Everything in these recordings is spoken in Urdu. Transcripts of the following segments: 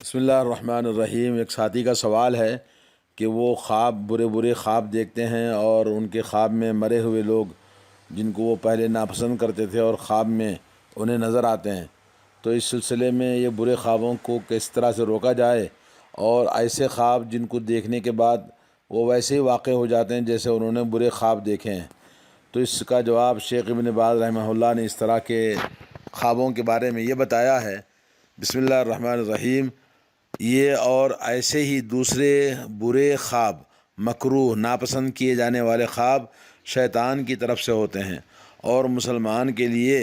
بسم اللہ الرحمن الرحیم۔ ایک ساتھی کا سوال ہے کہ وہ برے خواب دیکھتے ہیں اور ان کے خواب میں مرے ہوئے لوگ جن کو وہ پہلے ناپسند کرتے تھے اور خواب میں انہیں نظر آتے ہیں، تو اس سلسلے میں یہ برے خوابوں کو کس طرح سے روکا جائے اور ایسے خواب جن کو دیکھنے کے بعد وہ ویسے ہی واقع ہو جاتے ہیں جیسے انہوں نے برے خواب دیکھے ہیں۔ تو اس کا جواب شیخ ابن باز رحمہ اللہ نے اس طرح کے خوابوں کے بارے میں یہ بتایا ہے۔ بسم اللہ الرحمن الرحیم۔ یہ اور ایسے ہی دوسرے برے خواب، مکروہ ناپسند کیے جانے والے خواب شیطان کی طرف سے ہوتے ہیں، اور مسلمان کے لیے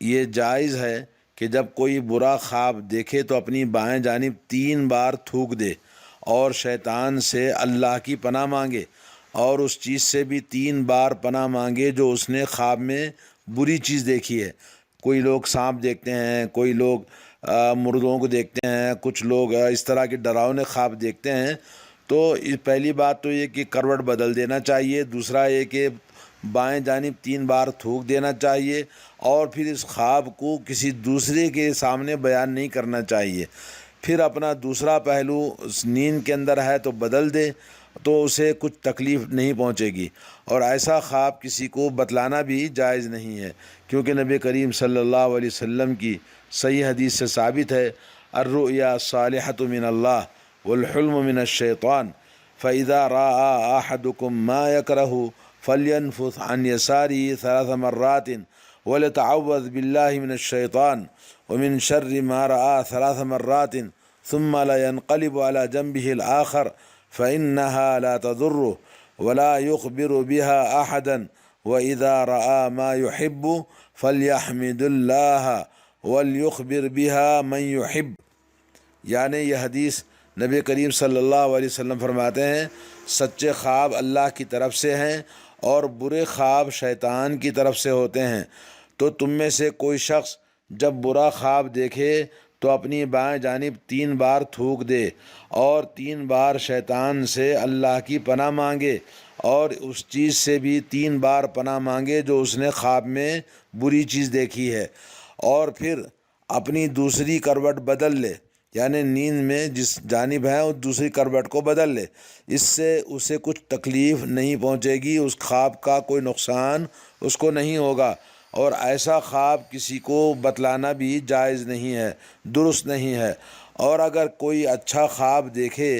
یہ جائز ہے کہ جب کوئی برا خواب دیکھے تو اپنی بائیں جانب 3 بار تھوک دے اور شیطان سے اللہ کی پناہ مانگے، اور اس چیز سے بھی 3 بار پناہ مانگے جو اس نے خواب میں بری چیز دیکھی ہے۔ کوئی لوگ سانپ دیکھتے ہیں، کوئی لوگ مردوں کو دیکھتے ہیں، کچھ لوگ اس طرح کے ڈراؤنے خواب دیکھتے ہیں۔ تو پہلی بات تو یہ کہ کروٹ بدل دینا چاہیے، دوسرا یہ کہ بائیں جانب 3 بار تھوک دینا چاہیے، اور پھر اس خواب کو کسی دوسرے کے سامنے بیان نہیں کرنا چاہیے۔ پھر اپنا دوسرا پہلو اس نیند کے اندر ہے تو بدل دے تو اسے کچھ تکلیف نہیں پہنچے گی، اور ایسا خواب کسی کو بتلانا بھی جائز نہیں ہے، کیونکہ نبی کریم صلی اللہ علیہ وسلم کی صحیح حدیث سے ثابت ہے، الرؤیا الصالحۃ من اللہ والحلم من الشیطان فإذا رأى أحدكم ما يكره فلينفث عن يساره 3 مرات وليتعوذ بالله من الشيطان ومن شر ما رأى 3 مرات ثم لا ينقلب على جنبه الآخر فإنها لا تضره ولا يخبر بها أحدا وإذا رأى ما يحب فليحمد الله وَلْيُخْبِرْ بِهَا مَنْ يُحِبُّ۔ یعنی یہ حدیث نبی کریم صلی اللہ علیہ وسلم فرماتے ہیں، سچے خواب اللہ کی طرف سے ہیں اور برے خواب شیطان کی طرف سے ہوتے ہیں۔ تو تم میں سے کوئی شخص جب برا خواب دیکھے تو اپنی بائیں جانب 3 بار تھوک دے اور 3 بار شیطان سے اللہ کی پناہ مانگے، اور اس چیز سے بھی 3 بار پناہ مانگے جو اس نے خواب میں بری چیز دیکھی ہے، اور پھر اپنی دوسری کروٹ بدل لے، یعنی نیند میں جس جانب ہے اس دوسری کروٹ کو بدل لے۔ اس سے اسے کچھ تکلیف نہیں پہنچے گی، اس خواب کا کوئی نقصان اس کو نہیں ہوگا، اور ایسا خواب کسی کو بتلانا بھی جائز نہیں ہے، درست نہیں ہے۔ اور اگر کوئی اچھا خواب دیکھے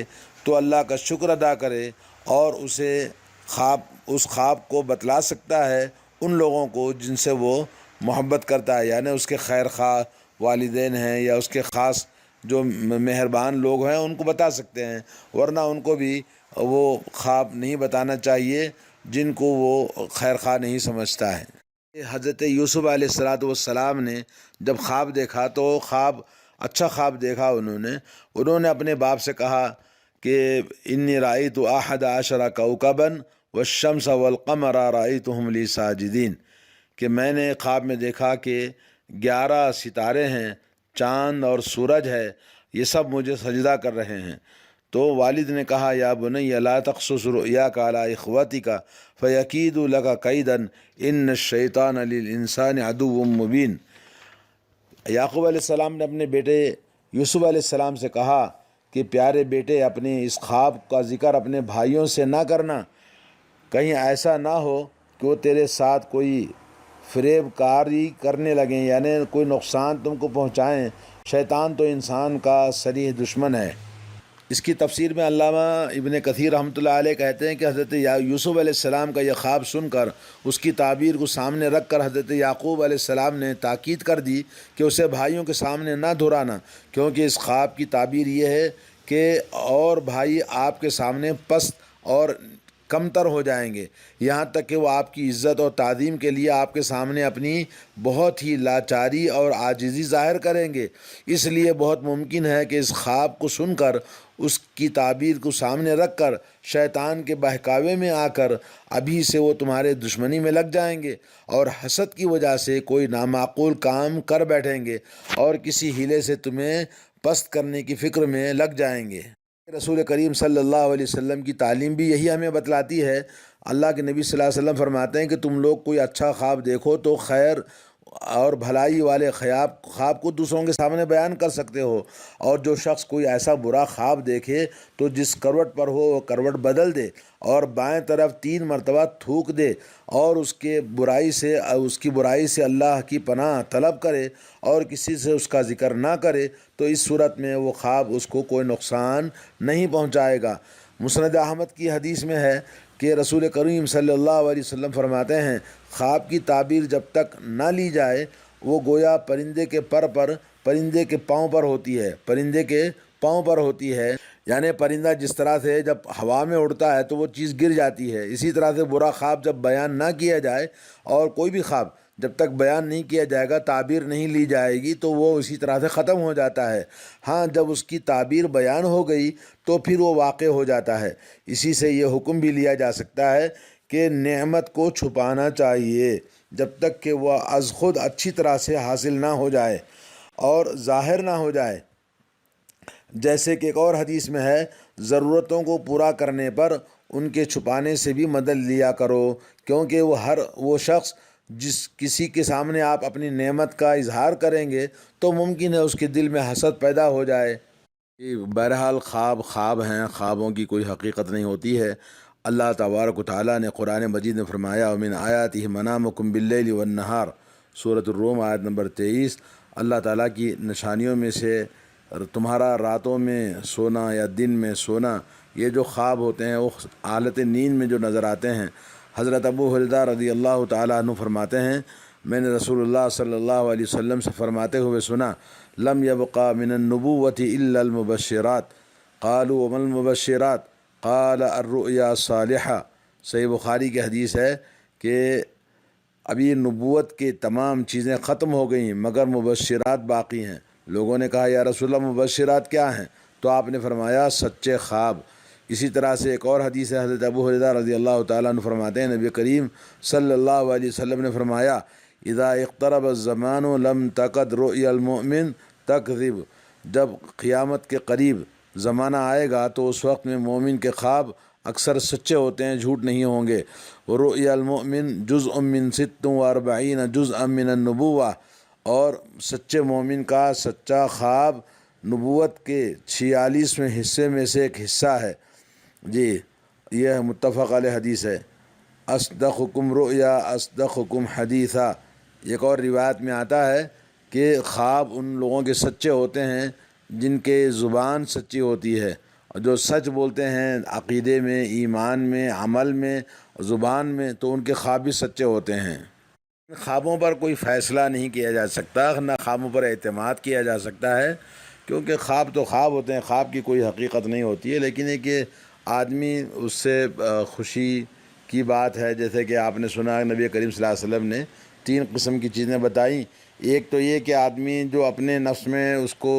تو اللہ کا شکر ادا کرے اور اس خواب کو بتلا سکتا ہے ان لوگوں کو جن سے وہ محبت کرتا ہے، یعنی اس کے خیر خواہ والدین ہیں یا اس کے خاص جو مہربان لوگ ہیں ان کو بتا سکتے ہیں، ورنہ ان کو بھی وہ خواب نہیں بتانا چاہیے جن کو وہ خیر خواہ نہیں سمجھتا ہے۔ حضرت یوسف علیہ السلام نے جب خواب دیکھا تو اچھا خواب دیکھا، انہوں نے اپنے باپ سے کہا کہ انی رأیت 11 کوكبا والشمس والقمر رأیتهم لی ساجدین، کہ میں نے خواب میں دیکھا کہ 11 ستارے ہیں، چاند اور سورج ہے، یہ سب مجھے سجدہ کر رہے ہیں۔ تو والد نے کہا یا بنی لا تقصص رؤیاک علی اخوتک فیکیدوا لک کیدا ان الشیطان للانسان عدو مبین۔ یعقوب علیہ السلام نے اپنے بیٹے یوسف علیہ السلام سے کہا کہ پیارے بیٹے، اپنے اس خواب کا ذکر اپنے بھائیوں سے نہ کرنا، کہیں ایسا نہ ہو کہ وہ تیرے ساتھ کوئی فریب کاری کرنے لگیں، یعنی کوئی نقصان تم کو پہنچائیں۔ شیطان تو انسان کا صریح دشمن ہے۔ اس کی تفسیر میں علامہ ابن کثیر رحمۃ اللہ علیہ کہتے ہیں کہ حضرت یوسف علیہ السلام کا یہ خواب سن کر اس کی تعبیر کو سامنے رکھ کر حضرت یعقوب علیہ السلام نے تاکید کر دی کہ اسے بھائیوں کے سامنے نہ دہرانا، کیونکہ اس خواب کی تعبیر یہ ہے کہ اور بھائی آپ کے سامنے پست اور کمتر ہو جائیں گے، یہاں تک کہ وہ آپ کی عزت اور تعظیم کے لیے آپ کے سامنے اپنی بہت ہی لاچاری اور عاجزی ظاہر کریں گے۔ اس لیے بہت ممکن ہے کہ اس خواب کو سن کر، اس کی تعبیر کو سامنے رکھ کر شیطان کے بہکاوے میں آ کر ابھی سے وہ تمہارے دشمنی میں لگ جائیں گے، اور حسد کی وجہ سے کوئی نامعقول کام کر بیٹھیں گے اور کسی ہیلے سے تمہیں پست کرنے کی فکر میں لگ جائیں گے۔ رسول کریم صلی اللہ علیہ وسلم کی تعلیم بھی یہی ہمیں بتلاتی ہے۔ اللہ کے نبی صلی اللہ علیہ وسلم فرماتے ہیں کہ تم لوگ کوئی اچھا خواب دیکھو تو خیر اور بھلائی والے خواب کو دوسروں کے سامنے بیان کر سکتے ہو۔ اور جو شخص کوئی ایسا برا خواب دیکھے تو جس کروٹ پر ہو وہ کروٹ بدل دے اور بائیں طرف 3 مرتبہ تھوک دے اور اس کی برائی سے اللہ کی پناہ طلب کرے اور کسی سے اس کا ذکر نہ کرے، تو اس صورت میں وہ خواب اس کو کوئی نقصان نہیں پہنچائے گا۔ مسند احمد کی حدیث میں ہے کہ رسول کریم صلی اللہ علیہ وسلم فرماتے ہیں، خواب کی تعبیر جب تک نہ لی جائے وہ گویا پرندے کے پرندے کے پاؤں پر ہوتی ہے، پرندے کے پاؤں پر ہوتی ہے۔ یعنی پرندہ جس طرح سے جب ہوا میں اڑتا ہے تو وہ چیز گر جاتی ہے، اسی طرح سے برا خواب جب بیان نہ کیا جائے، اور کوئی بھی خواب جب تک بیان نہیں کیا جائے گا، تعبیر نہیں لی جائے گی، تو وہ اسی طرح سے ختم ہو جاتا ہے۔ ہاں، جب اس کی تعبیر بیان ہو گئی تو پھر وہ واقع ہو جاتا ہے۔ اسی سے یہ حکم بھی لیا جا سکتا ہے کہ نعمت کو چھپانا چاہیے جب تک کہ وہ از خود اچھی طرح سے حاصل نہ ہو جائے اور ظاہر نہ ہو جائے۔ جیسے کہ ایک اور حدیث میں ہے، ضرورتوں کو پورا کرنے پر ان کے چھپانے سے بھی مدد لیا کرو، کیونکہ وہ شخص کسی کے سامنے آپ اپنی نعمت کا اظہار کریں گے تو ممکن ہے اس کے دل میں حسد پیدا ہو جائے۔ بہرحال خواب ہیں، خوابوں کی کوئی حقیقت نہیں ہوتی ہے۔ اللہ تبارک و تعالیٰ نے قرآن مجید میں فرمایا، وَمِنْ آیَاتِهِ مَنَامُكُمْ بِاللَّيْلِ وَالنَّهَارِ، سورۃ الروم آیت نمبر 23۔ اللہ تعالیٰ کی نشانیوں میں سے تمہارا راتوں میں سونا یا دن میں سونا، یہ جو خواب ہوتے ہیں وہ حالت نیند میں جو نظر آتے ہیں۔ حضرت ابو ہریرہ رضی اللہ تعالیٰ عنہ فرماتے ہیں، میں نے رسول اللہ صلی اللہ علیہ وسلم سے فرماتے ہوئے سنا، لم يبق من النبوۃ الا المبشرات، قالوا وما المبشرات، قال الرؤيا الصالحہ۔ صحیح بخاری کی حدیث ہے کہ ابھی نبوت کے تمام چیزیں ختم ہو گئیں مگر مبشرات باقی ہیں۔ لوگوں نے کہا، یا رسول اللہ مبشرات کیا ہیں؟ تو آپ نے فرمایا، سچے خواب۔ اسی طرح سے ایک اور حدیث ہے، حضرت ابو ہریرہ رضی اللہ تعالیٰ عنہ فرماتے ہیں، نبی کریم صلی اللہ علیہ وسلم نے فرمایا، اذا اقترب الزمان لم تکد رؤیا المؤمن تکذب، جب قیامت کے قریب زمانہ آئے گا تو اس وقت میں مومن کے خواب اکثر سچے ہوتے ہیں، جھوٹ نہیں ہوں گے۔ رؤیا المؤمن جزء من 46 جزءا من النبوہ، اور سچے مومن کا سچا خواب نبوت کے 46ویں حصے میں سے ایک حصہ ہے۔ جی، یہ متفق علیہ حدیث ہے۔ اصدقکم رؤیا اصدقکم حدیثا، ایک اور روایت میں آتا ہے کہ خواب ان لوگوں کے سچے ہوتے ہیں جن کے زبان سچی ہوتی ہے، اور جو سچ بولتے ہیں عقیدے میں، ایمان میں، عمل میں، زبان میں، تو ان کے خواب بھی سچے ہوتے ہیں۔ خوابوں پر کوئی فیصلہ نہیں کیا جا سکتا، نہ خوابوں پر اعتماد کیا جا سکتا ہے، کیونکہ خواب تو خواب ہوتے ہیں، خواب کی کوئی حقیقت نہیں ہوتی ہے۔ لیکن ایک کہ آدمی اس سے خوشی کی بات ہے، جیسے کہ آپ نے سنا نبی کریم صلی اللہ علیہ وسلم نے 3 قسم کی چیزیں بتائیں۔ ایک تو یہ کہ آدمی جو اپنے نفس میں اس کو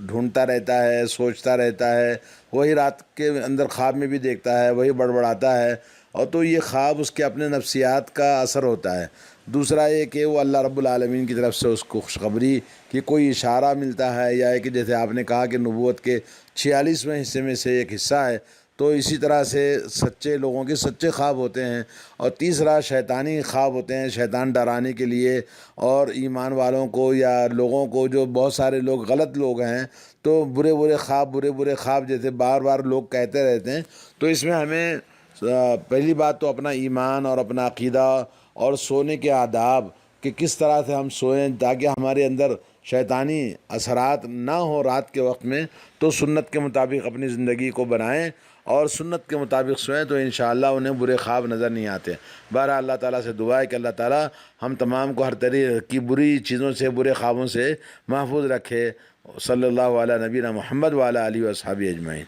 ڈھونڈتا رہتا ہے، سوچتا رہتا ہے، وہی رات کے اندر خواب میں بھی دیکھتا ہے، وہی بڑبڑاتا ہے، اور تو یہ خواب اس کے اپنے نفسیات کا اثر ہوتا ہے۔ دوسرا یہ کہ وہ اللہ رب العالمین کی طرف سے اس کو خوشخبری کی کوئی اشارہ ملتا ہے، یا کہ جیسے آپ نے کہا کہ نبوت کے 46ویں حصے میں سے ایک حصہ ہے، تو اسی طرح سے سچے لوگوں کے سچے خواب ہوتے ہیں۔ اور تیسرا شیطانی خواب ہوتے ہیں، شیطان ڈرانے کے لیے، اور ایمان والوں کو یا لوگوں کو، جو بہت سارے لوگ غلط لوگ ہیں تو برے برے خواب جیسے بار بار لوگ کہتے رہتے ہیں، تو اس میں ہمیں پہلی بات تو اپنا ایمان اور اپنا عقیدہ اور سونے کے آداب کہ کس طرح سے ہم سوئیں تاکہ ہمارے اندر شیطانی اثرات نہ ہوں رات کے وقت میں، تو سنت کے مطابق اپنی زندگی کو بنائیں اور سنت کے مطابق سوئیں، تو انشاءاللہ انہیں برے خواب نظر نہیں آتے۔ بہرحال اللہ تعالیٰ سے دعا ہے کہ اللہ تعالیٰ ہم تمام کو ہر طرح کی بری چیزوں سے، برے خوابوں سے محفوظ رکھے۔ صلی اللہ علیہ نبینا محمد وعلی آلہ و اصحابہ اجمعین۔